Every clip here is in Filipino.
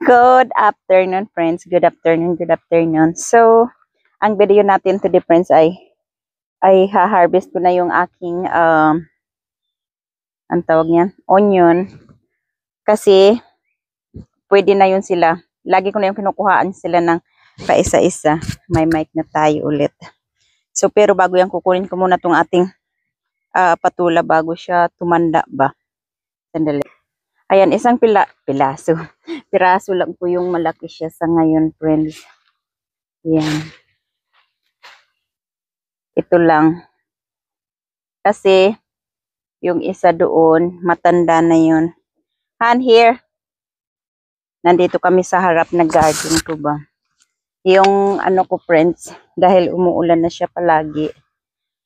Good afternoon, friends. Good afternoon, good afternoon. So, ang video natin today, friends, ay ha-harvest ko na yung aking ang tawag niyan, onion. Kasi pwede na yun sila. Lagi ko na yung kinukuhaan sila ng paisa-isa. May mic na tayo ulit. So, pero bago yan, kukunin ko muna tong ating patula bago siya tumanda ba. Sandali. Ayan, isang piraso. Piraso lang po yung malaki siya sa ngayon, friends. Yan. Ito lang. Kasi, yung isa doon, matanda na yun. Han, here. Nandito kami sa harap na garden ko ba. Yung ano ko, friends, dahil umuulan na siya palagi,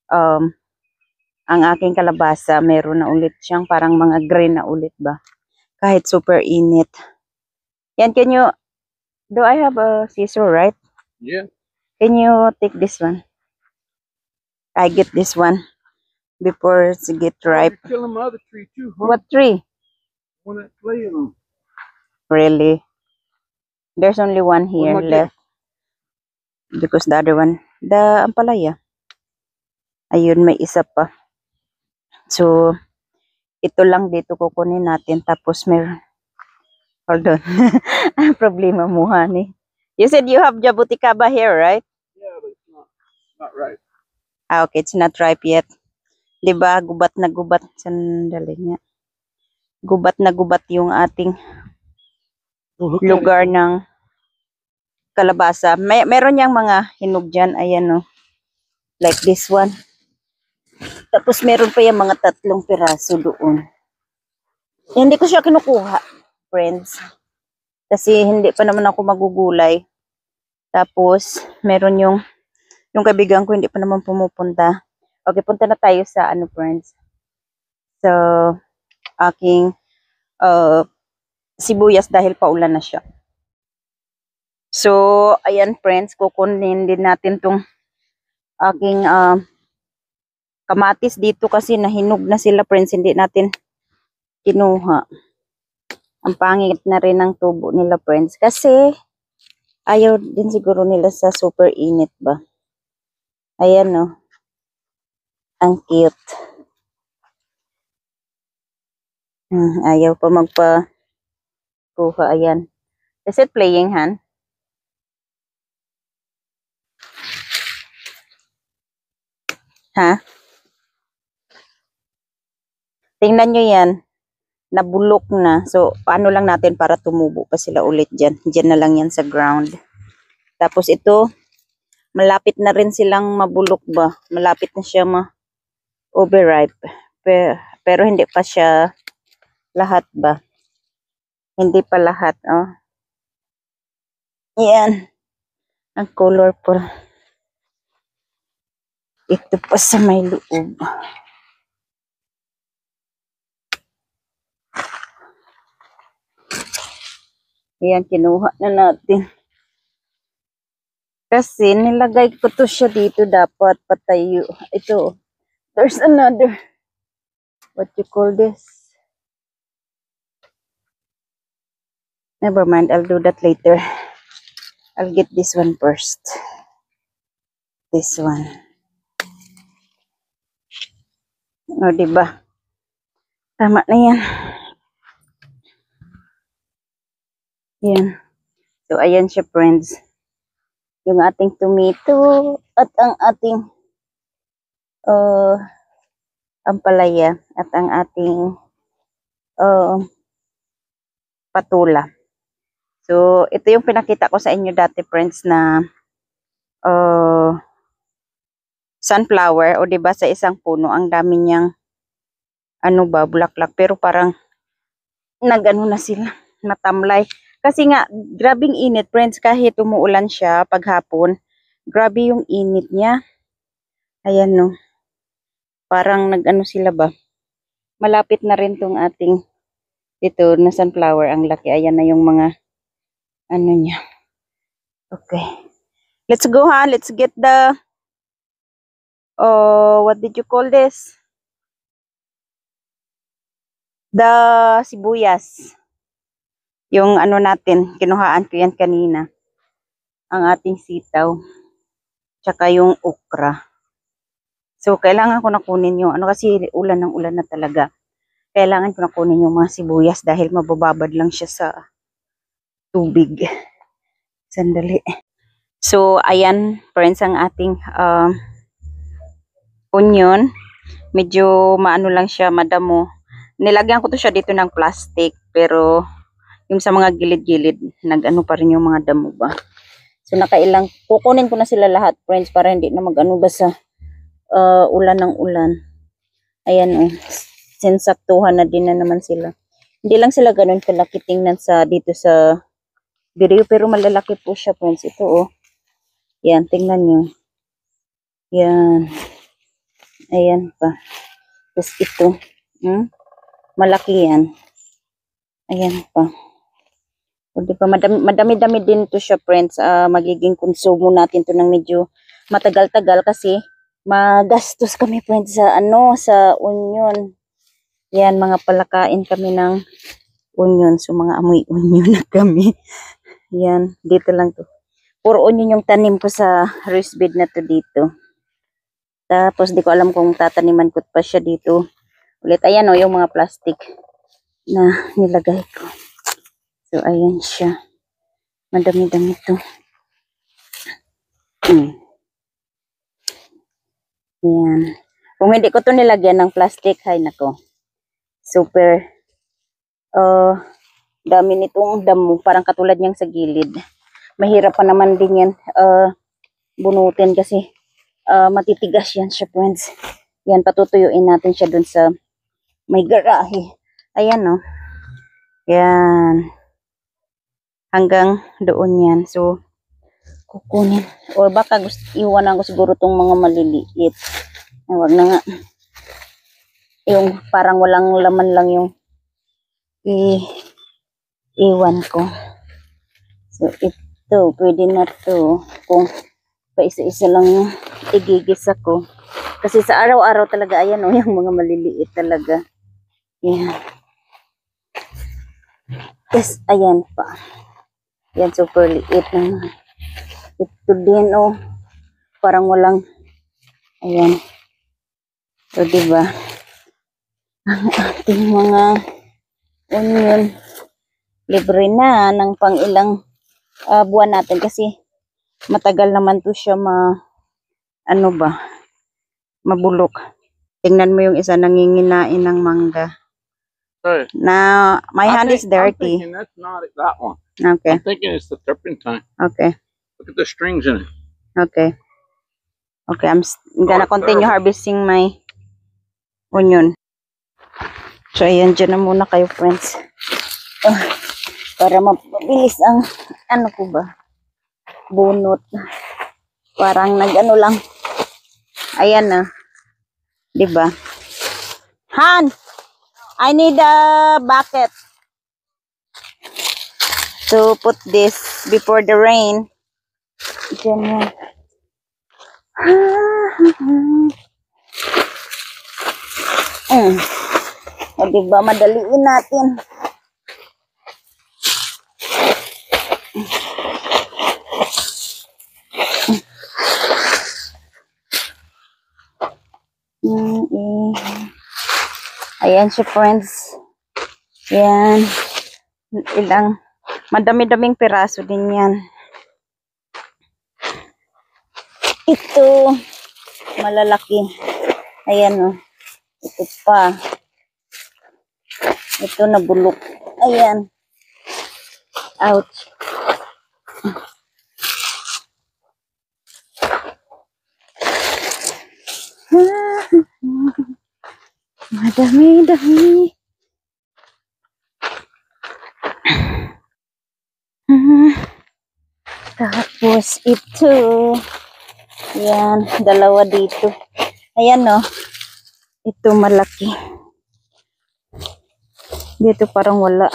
ang aking kalabasa, meron na ulit siyang parang mga green na ulit ba. Kahit super init. Yan, do I have a scissor, right? Yeah. Can you take this one? I get this one before it get ripe. You're killing my other tree too, huh? What tree? One that's laying on. Really? There's only one here What am I left. Because the other one, the ampalaya. Ayun, may isa pa. So, ito lang dito kukunin natin. Tapos meron. Hold on. Ang problema mo, honey. You said you have jabuticaba here, right? Yeah, but it's not right. Okay, it's not ripe yet. Diba, gubat na gubat. Sandali nga. Gubat na gubat yung ating lugar ng kalabasa. Meron niyang mga hinog dyan. Ayan, oh. Like this one. Tapos meron pa yung mga 3 piraso doon. Hindi ko siya kinukuha, friends. Kasi hindi pa naman ako magugulay. Tapos, meron yung kaibigan ko, hindi pa naman pumupunta. Okay, punta na tayo sa ano, friends. So, aking sibuyas dahil paulan na siya. So, ayan, friends, kukunin din natin tong aking kamatis dito kasi nahinog na sila, friends. Hindi natin kinuha. Ang pangit na rin ang tubo nila, friends. Kasi, ayaw din siguro nila sa super init ba. Ayan, no. Ang cute. Ayaw pa magpa-kuha. Ayan. Is it playing, Han? Ha? Tingnan nyo yan. Nabulok na. So, paano lang natin para tumubo pa sila ulit dyan. Dyan na lang yan sa ground. Tapos ito, malapit na rin silang mabulok ba. Malapit na siya ma-overripe. Pero hindi pa siya lahat ba. Hindi pa lahat, oh. Yan. Ang colorful. Ito pa sa may loob. Ayan, kinuha na natin. Kasi nilagay ko to siya dito, dapat patayo. Ito, there's another, what you call this? Never mind, I'll do that later. I'll get this one first. This one. O, diba? Tama na yan. Yan. So, ayan siya, friends. Yung ating tomato at ang ating ampalaya at ang ating patula. So, ito yung pinakita ko sa inyo dati, friends, na sunflower. O, diba, sa isang puno, ang dami niyang ano ba, bulaklak. Pero parang nagano na sila, natamlay. Kasi nga, grabing init, friends, kahit umuulan siya paghapon. Grabe yung init niya. Ayan, no. Parang nag-ano sila ba. Malapit na rin tong ating ito na sunflower. Ang laki. Ayan na yung mga ano niya. Okay. Let's go, ha. Let's get the what did you call this? The sibuyas. Yung ano natin, kinuhaan ko yan kanina. Ang ating sitaw. Tsaka yung okra. So, kailangan ko na kunin yung, ano kasi ulan ng ulan na talaga. Kailangan ko na kunin yung mga sibuyas dahil mabababad lang siya sa tubig. Sandali. So, ayan, friends, ang ating onion. Medyo maano lang siya, madamo. Nilagyan ko to siya dito ng plastic, pero yung sa mga gilid-gilid, nag-ano pa rin yung mga damo ba. So, nakailang, kukunin ko na sila lahat, friends, para hindi na mag-ano ba sa ulan ng ulan. Ayan, sensaktuhan na din na naman sila. Hindi lang sila ganun kalaki tingnan sa dito sa video, pero malalaki po siya, friends. Ito, oh. Yan, tingnan nyo. Yan. Ayan pa. Tapos ito. Malaki yan. Ayan pa. O, diba, madami-dami din to siya, friends. Magiging konsumo natin to ng medyo matagal-tagal kasi magastos kami, friends, sa sa onion. Yan, mga palakain kami ng onion. So, mga amoy onion na kami. Yan, dito lang to. Puro onion yung tanim ko sa raised bed na to dito. Tapos, di ko alam kung tataniman ko pa siya dito. Ulit, ayan o, yung mga plastic na nilagay ko. So, ayan siya. Madami-dami to. Ayan. Kung hindi ko to nilagyan ng plastic, hay nako. Super, dami nitong damo. Parang katulad niyang sa gilid. Mahirap pa naman din yan bunutin kasi matitigas yan siya, friends. Yan, patutuyuin natin siya dun sa may garahe. Ayan, no. Yan. Hanggang doon yan. So, kukunin. Or baka iwanan ko siguro tong mga maliliit. Huwag na nga. Yung parang walang laman lang yung iwan ko. So, ito, pwede na to. Kung paisa-isa lang yung igigis ako. Kasi sa araw-araw talaga, ayan o, yung mga maliliit talaga. Yan. Yes, ayan pa. Yan, super liit na. Ito din o, parang walang, ayan. So, diba? Ang ating mga onion, libre na ng pang ilang buwan natin kasi matagal naman to siya mabulok. Tingnan mo yung isa nanginginain ng mangga. Hey, Now, my hand is I'm dirty. thinking that's not that one. Okay. I'm thinking it's the turpentine. Okay. Look at the strings in it. Okay. Okay, I'm gonna continue terrible. harvesting my onion. So, ayan, dyan na muna kayo, friends. Para mabilis ang, bunot. Parang nag-ano lang. Ayan na. Diba? Han! I need a bucket to put this before the rain. Diyan yan. O, diba? Madaliin natin. Ayan siya, friends. Yan. Madami-daming piraso din yan. Ito, malalaki. Ayan o. Ito pa. Ito nabulok. Ayan. Ouch. Madami-dami. Tapos ito. Yan, dalawa dito. Ayan o. Ito malaki. Dito parang wala.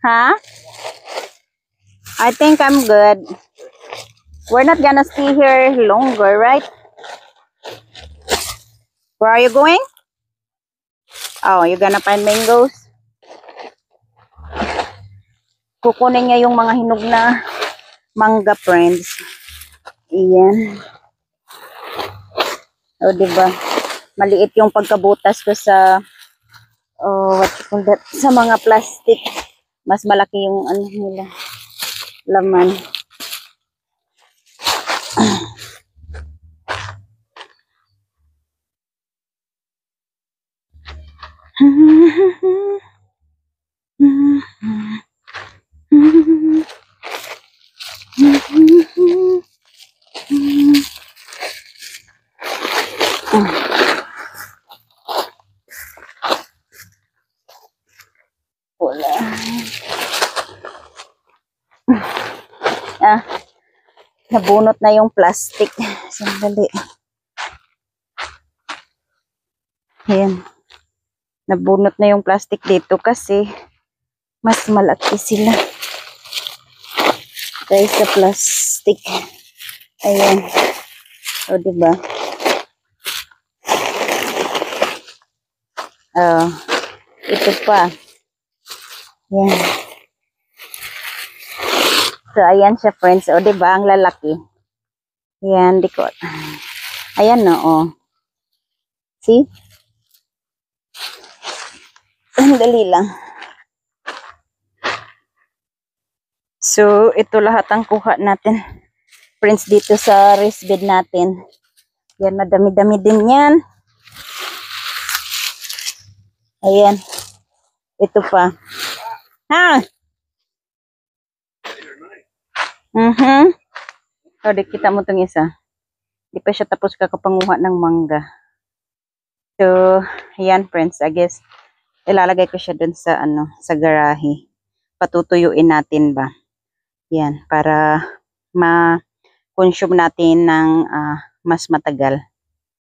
Ha? I think I'm good. We're not gonna stay here longer, right? Where are you going? Oh, you're gonna find mangoes? kukunin niya yung mga hinog na mangga, friends. Ayan. O, diba? Maliit yung pagkabutas ko sa what you call that, sa mga plastic. Mas malaki yung ano nila, laman. Wala. Nabunot na yung plastic. Sandali. Ayan. Nabunot na yung plastic dito kasi mas malaki sila kaysa plastic. Ayan. O, diba? Ito pa. Ayan. So, ayan siya, friends. O, diba? Ang lalaki. Ayan, di ko. Ayan, no, o. See? Dali lang. So, ito lahat ang kuha natin, friends, dito sa raised bed natin. Yan, madami-dami din yan. Ayan. Ito pa. Ha? O, di kita mo itong isa. Di pa siya tapos kakapanguha ng mangga. So, ayan, friends. I guess, ilalagay ko siya dun sa, sa garahe. Patutuyuin natin ba? Yan, para ma-consume natin ng mas matagal.